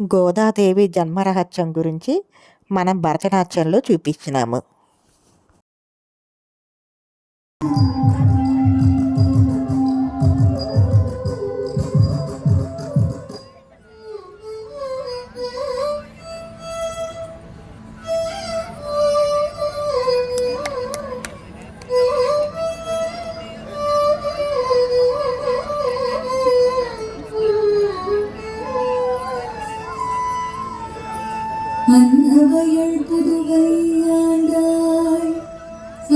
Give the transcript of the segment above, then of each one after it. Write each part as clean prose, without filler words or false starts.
గోదాదేవి జన్మరహస్యం గురించి మనం భరతనాట్యంలో చూపించినాము. மன்னவையள் புதுவையாண்டாய்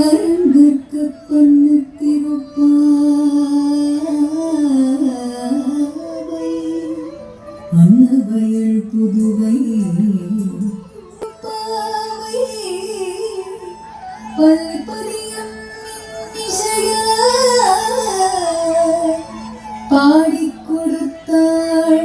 அரங்கற்கு பொன்னு திருப்பாவை மன்னவையள் புதுவை பாவை பல்பரியம் இசையாய் பாடிக் கொடுத்தாள்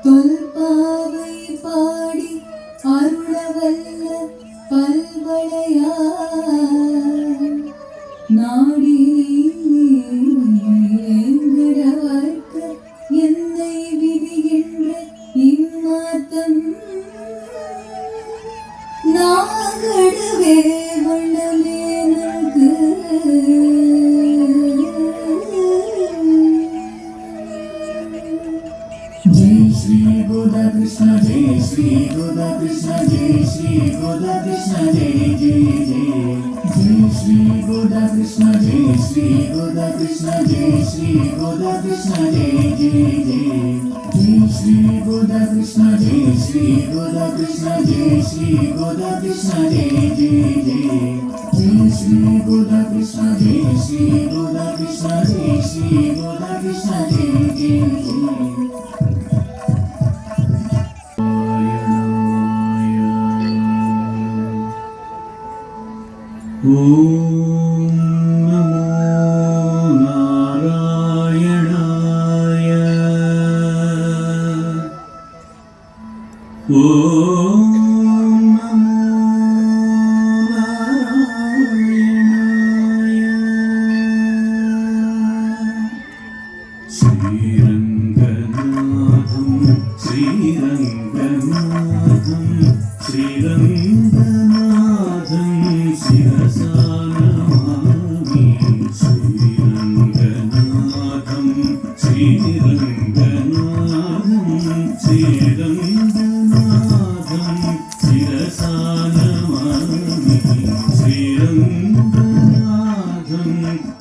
தொல்பாவை பாடி அருளவல்ல பல்வளையா நாடி எங்கடவர்க்கு என்னை விதிகின்ற இம்மாத்தம் நாகடுவே வண்ணமே நன்கு जय श्री गोदा कृष्ण जय श्री गोदा कृष्ण जय श्री गोदा कृष्ण जय जय जय जय श्री गोदा कृष्ण जय श्री गोदा कृष्ण जय श्री गोदा कृष्ण जय जय जय जय श्री गोदा कृष्ण जय श्री गोदा कृष्ण जय श्री गोदा कृष्ण जय जय जय जय श्री गोदा कृष्ण जय श्री गोदा कृष्ण जय श्री गोदा कृष्ण जय जय जय ॐ नमो नारायणाय ॐ नमो नारायणाय श्रीरङ्गनाथं श्रीरङ्गनाथं श्रीरङ्गनाथं शिरसा नमामि श्रीरङ्गनाथं श्रीरङ्गनाथं श्रीरङ्गनाथं शिरसा नमामि श्रीरङ्गनाथं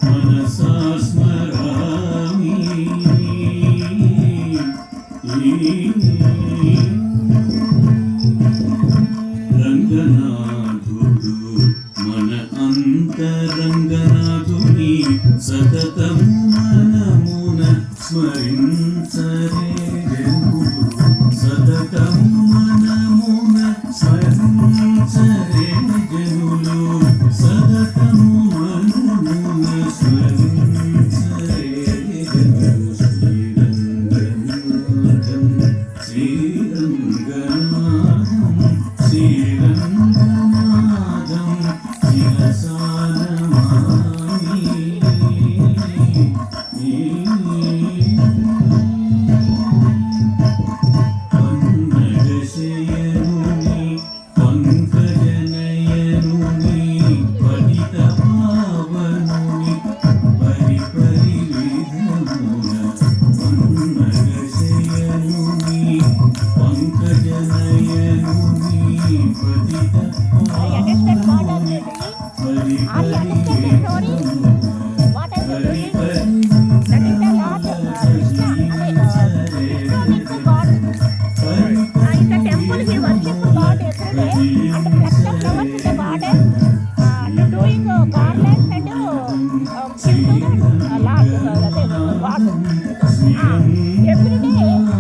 मनसा स्मरामि రంగనాథుడు మన అంతరంగనాథుని సతతం మనమున స్మరించరే జనులు సతతం మనమున స్మరించరే జనులు సతతం మనమున స్మరించరే జనులు Sri Ranganatham Shri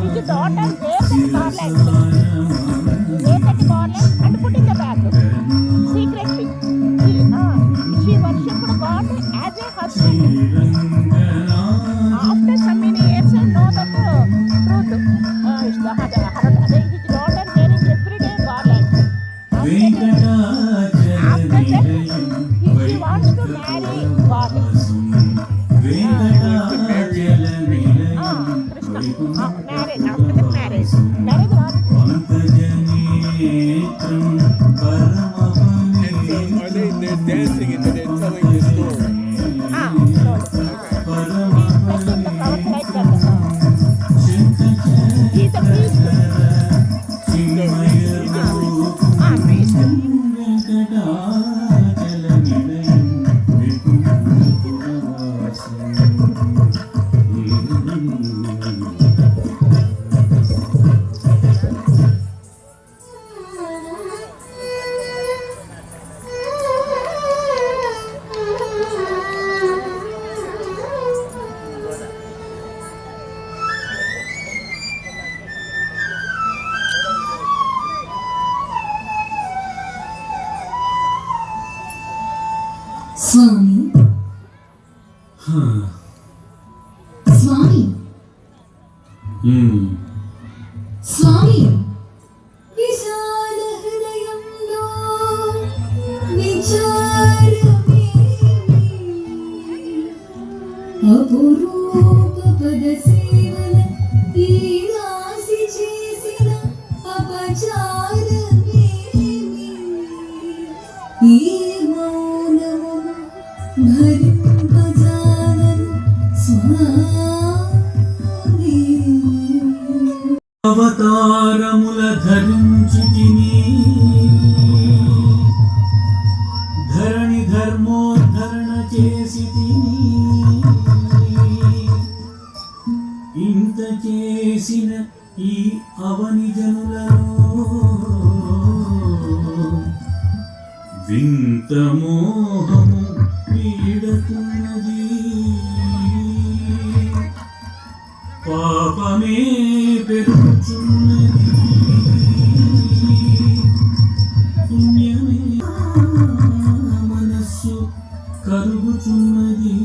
Which daughter wear the garland? Wear that garland and put in the bag secretly. She worshipped God as a husband. After some many years, know that truth. His daughter wearing everyday garland. After that, she wants to marry God. Krishna. Marriage. After that, marriage. Marriage what? Are they're dancing and they're telling the story? Told. He's dressed in the flower like that. He's a priest. No, he's a priest. Priest. స్వామి స్వామి స్వామి విశాల హృదయంలో విచారమే అపురూప పద సేవల ఈ రాశి చేసిన అపచారమే ఈ మౌనమును భరింపజాలను స్వామి అవతారముల ధరించితిని ధరణి ధర్మోద్ధరణ చేసితిని ఇంత చేసిన ఈ అవని జనులలో వింత మోహము వీడతున్నది పాపమే పెరుగుచున్నది పుణ్యమే మనస్సు కరుగుచున్నది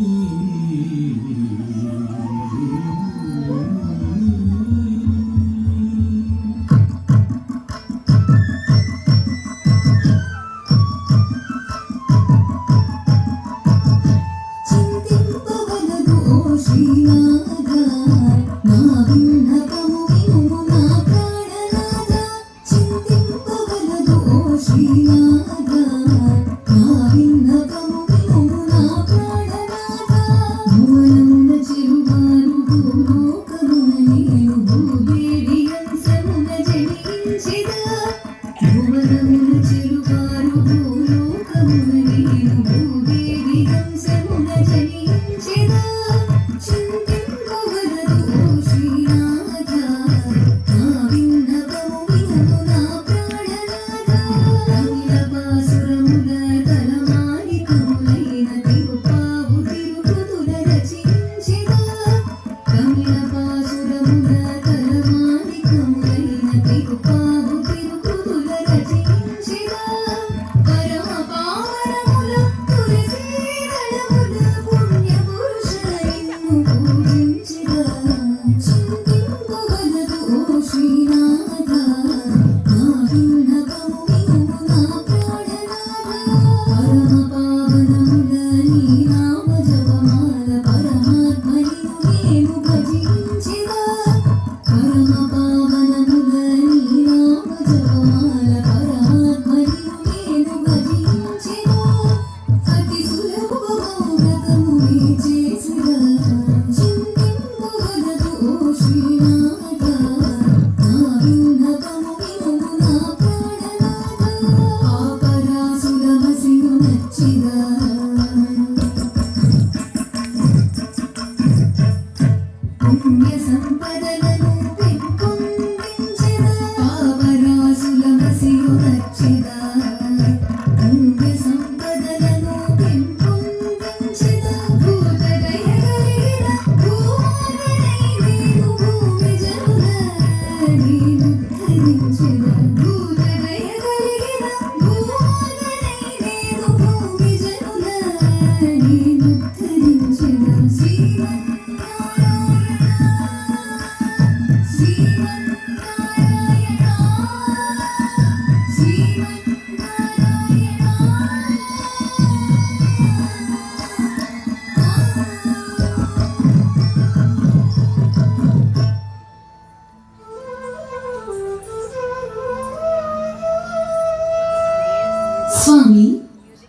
స్వామి,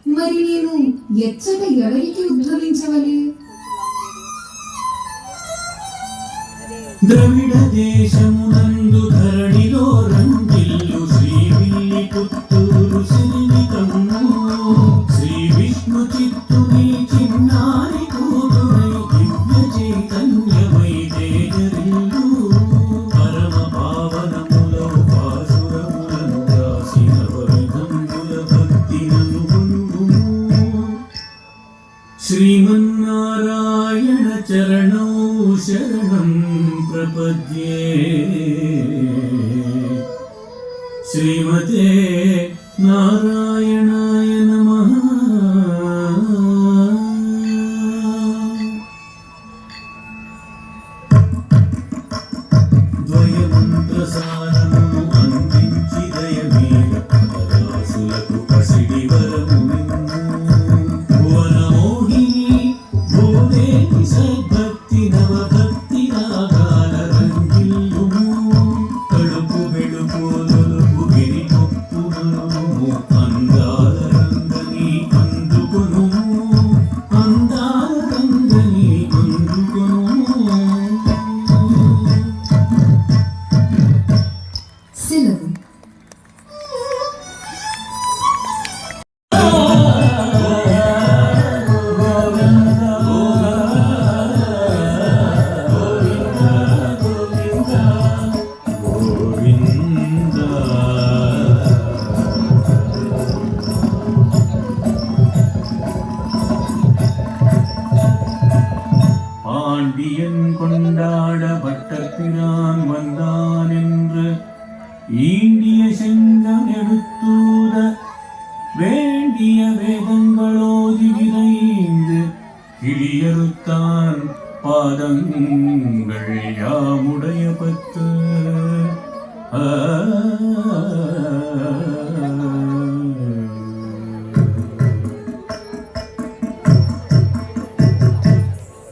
మరి నేను ఎచ్చట ఎవరికి ఉద్భవించవలే? ద్రవిడ దేశమునందు ధరణిలో రంగిల్లు శ్రీవిల్లి పుత్తూరు సిరివికమ్ము శ్రీ విష్ణు చిత్తుని చిన్నారి కూతురై దివ్య చైతన్యమై తేజరిల్లు పరమ పావనములో పాశురములను రాసిన విధముల భక్తి ననుగును శ్రీమన్నారాయణ చరణౌ శరణం ప్రపద్యే శ్రీమతే నారాయణాయ నమః. ద్వయమంత్రసారమును అందించి దయమీద పరదాసులకు పసిడి వరము భువనమోహిని భూదేవి సద్భక్తి నవభక్తి రాగాల రంగిల్లుము కడుపు వెడుపు దొలుపు గిరి కొప్పును అందాల రంగని అందుకొను అందాల రంగని అందుకొను. సెలవు. பாண்டியன் கொண்டாட பட்டப்பிரான் வந்தான் என்று ஈண்டிய செங்கம் எடுத்தூத வேண்டிய வேதங்களோதி விரைந்து கிளியறுத்தான் பாதங்கள் யாமுடைய பத்து.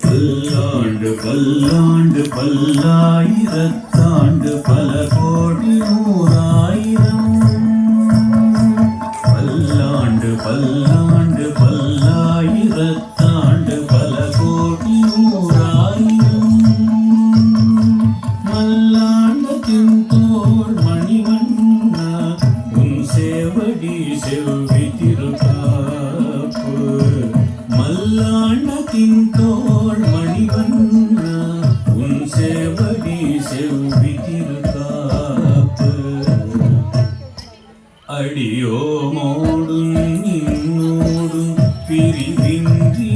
பல்லாண்டு பல்லாண்டு பல்லாயிரத்தாண்டு பல கோடி நூறாயிரம் பல்லாண்டு பல்லாண்டு பல்லாயிரத்தாண்டு பல கோடி நூறாயிரம் மல்லாண்டத்தின் தோள் மணிவண்ணா உன் சேவடி செவ்வி திருக்காப்பு மல்லாண்டத்தின் தோள் மணிவண்ணா உன் சேவடி செவ்வி திருக்காப்பு அடியோமோடும் நின்னோடும் பிரிவின்றி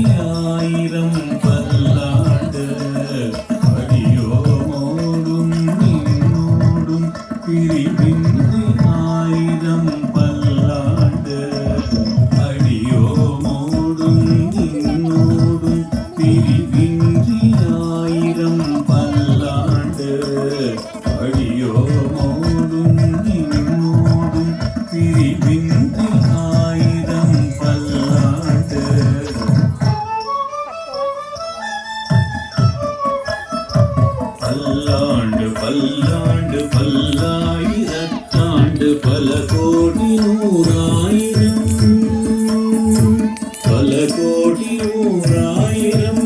ஆயிரம் பல்லாண்டு அடியோமோடும் நின்னோடும் பிரிவின்றி ஆயிரம் பல்லாண்டு அடியோமோடும் நின்னோடும் பிரிவின்றி ஆயிரம் பல்லாண்டு அடியோமோடும் நின்னோடும் பிரிவின்றி ஆயிரம் பல்லாண்டு. பல்லாண்டு பல்லாண்டு பல்லாயிரத்தாண்டு பல கோடி நூறாயிரம் பல கோடி நூறாயிரம்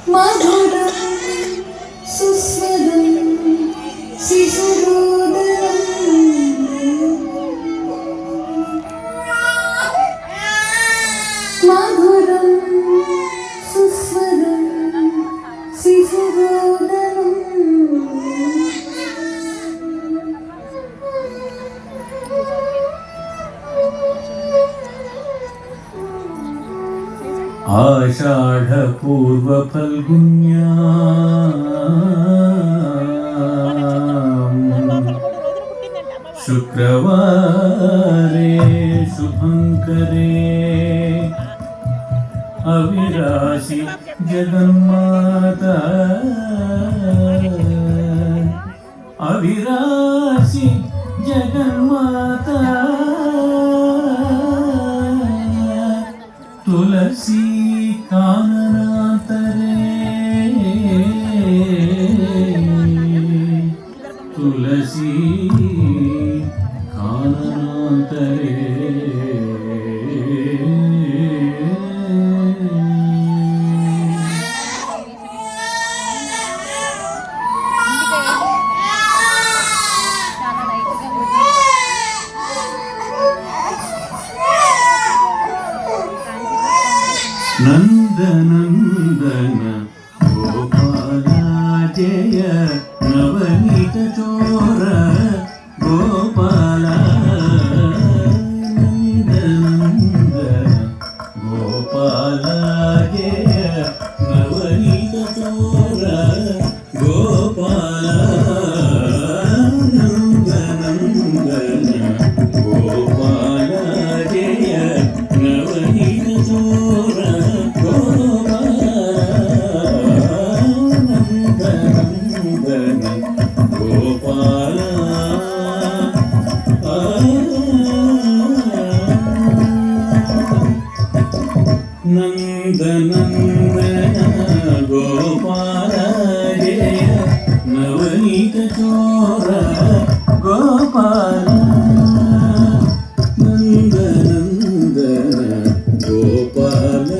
మధురం సుస్వరం శిశురోదరం మధురం సుస్వరం శిశురోదరం आषाढ़ पूर्व फल्गुन्या शुक्रवारे शुभंकरे अविराशि जगन्माता अविराशि जगन्माता కాననాంతరే నందనందన గోపాల జయ నవనీత చోర గోపాల నందనందన గోపాల జయ నవనీత చోర గోపాల నందనందన గోపాల జయ నవనీత చోర గోపాల నందనందన గోపాల జయ నవనీత చోర గోపాల నందనందన గోపాల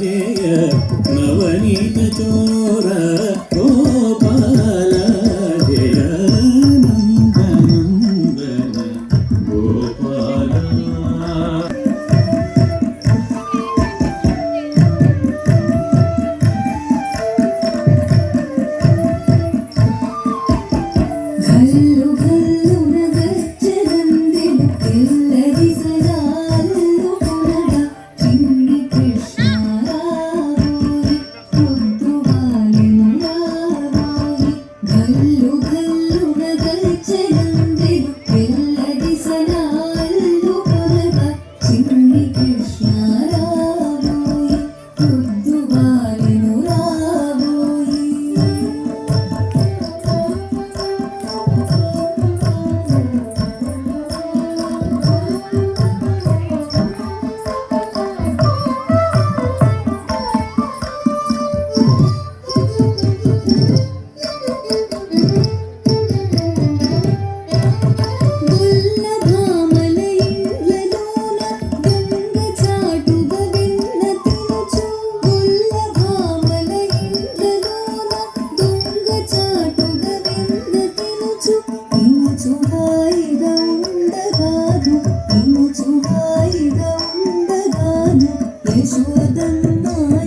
జయ నవనీత చోర గోపాల జయ నందనందన గోపాల ఘల్లు ఘల్లున గజ్జెలందెను తెల్లది సదాలు కొనగా చిన్ని కృష్ణ రాబోయి పొద్దువాలెను రాబోయి ఘల్లు ఘల్లున గజ్జెలందెను తెల్లది సదాలు కొనగా చిన్ని కృష్ణ రాబోయి పొద్దువాలెను రాబోయి గొల్లభామల ఇండ్లలోన దొంగ చాటుగా విన్న తినుచు గొల్లభామల ఇండ్లలోన దొంగ చాటుగా విన్న తినుచు తినుచు హాయిగా ఉండగాను తినుచు హాయిగా ఉండగాను యశోదమ్మ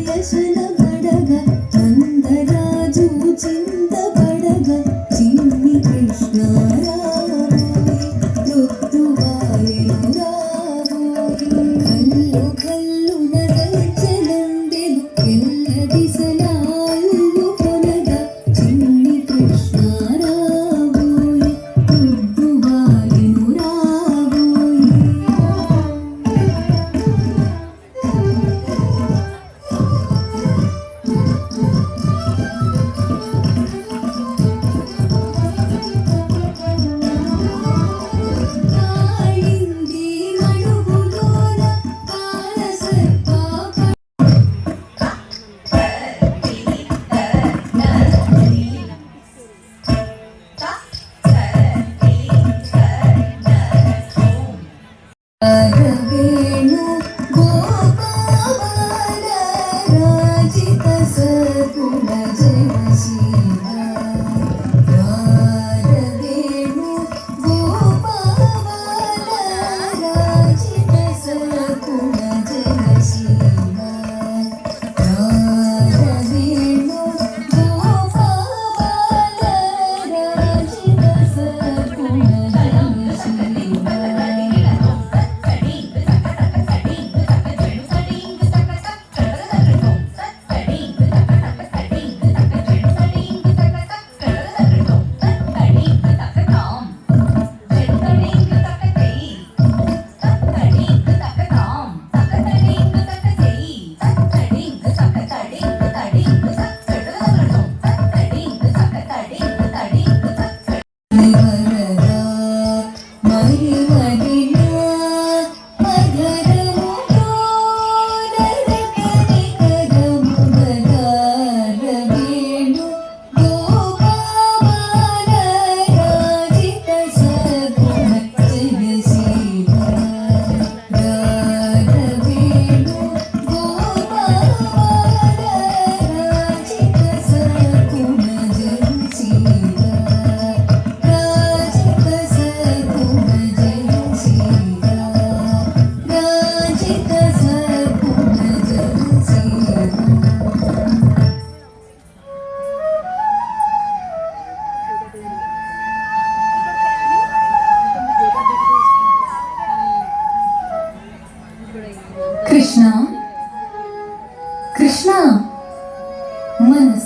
యశన పడగా నందరాజు చింతపడగా చిన్ని కృష్ణ రాబోయి రొద్దువాలెను రాబోయి కల్లు కల్లున గజ్జెలందెను తెల్లది సలాళ్ళు కొనగా చిన్ని కృష్ణ రాబోయి రొద్దువాలెను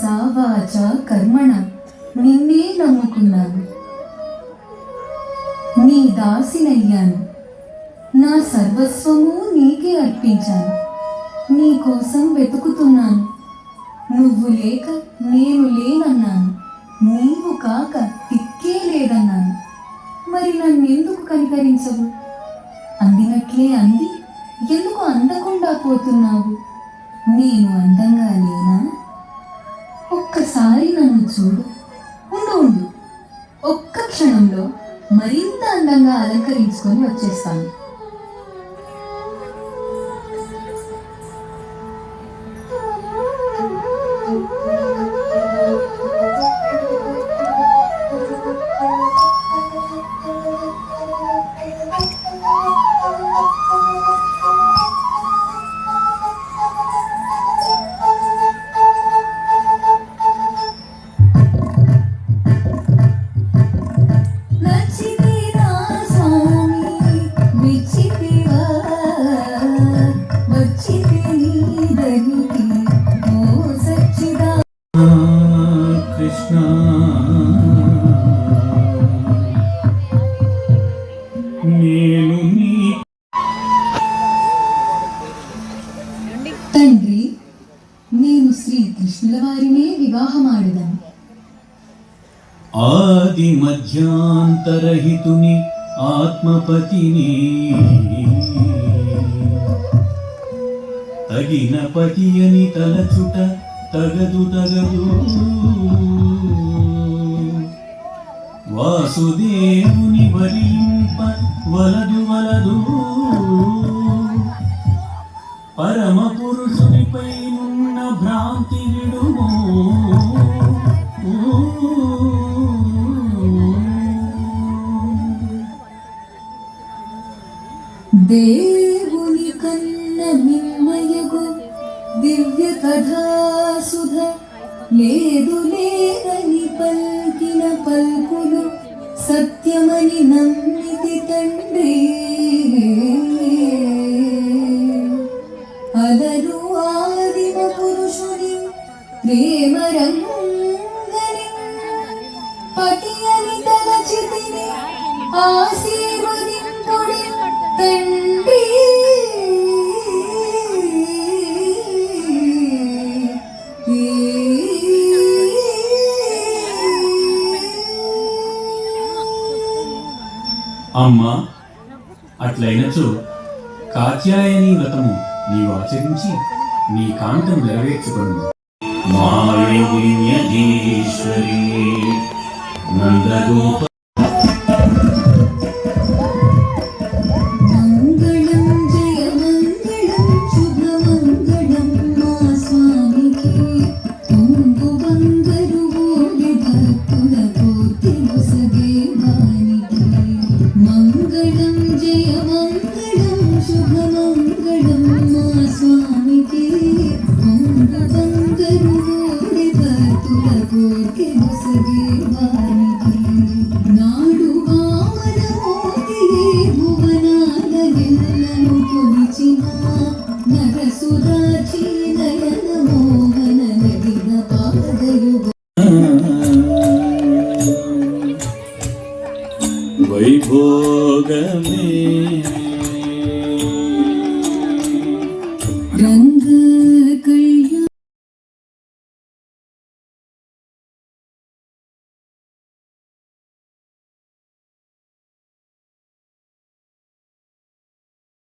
మనసా వాచ కర్మణ నిన్నే నమ్ముకున్నాను. నీ దాసినయ్యాను. నా సర్వస్వము నీకే అర్పించాను. నీ కోసం వెతుకుతున్నాను. నువ్వు లేక నేను లేనన్నాను. నీవు కాక దిక్కే లేదన్నాను. మరి నన్నెందుకు కనికరించవు? అందినట్లే అంది ఎందుకు అందకుండా పోతున్నావు? నేను అందంగా లేనా? ఒక్కసారి నన్ను చూడు. ఉండు, ఒక్క క్షణంలో మరింత అందంగా అలంకరించుకొని వచ్చేస్తాను. నచ్చితిరా స్వామి విచ్చితివా వచ్చితి నీ దరికి ఓ సచ్చిదా కృష్ణ నేను నీ తండ్రి, నేను శ్రీకృష్ణుల వారినే వివాహమాడుదాను. ఆది మధ్యాంతరహితుని ఆత్మపతిని తగిన పతి అని తలచుట తగదు వాసుదేవుని వరింప వలదు పరమ పురుషునిపై ఉన్న భ్రాంతి విడుము. దేవుని కన్న మిమ్మయగు దివ్య కథాసుధ లేదని పల్కిన పల్కులు సత్యమని నమ్మితి తండ్రి. అలరు ఆదిమ పురుషుని ప్రేమరంగని పతి అని తలచితిని ఆశీర్వదింపుడి తండ్రి. అమ్మా, అట్లయినచో కాత్యాయని వ్రతము నీవు ఆచరించి నీ కాంతం నెరవేర్చుకొను. మాయజ్ఞేశ్వరి నందగోప మంగళం జయ మంగళం శుభమంగళం మా స్వామికి. పొంగు బంగరు ఓలి భక్తుల కోటి ముసగే వానికి. మంగళం జయ మంగళం శుభమంగళం మా స్వామికి. పొంగు బంగరు ఓలి భక్తుల కోటి ముసగే వానికి. నాడు వామనమూర్తియే భువనాల ఎల్లను కొలిచిన నరసురాచి నయన మోహన నడిన పాదయుగ వైభోగమే రంగ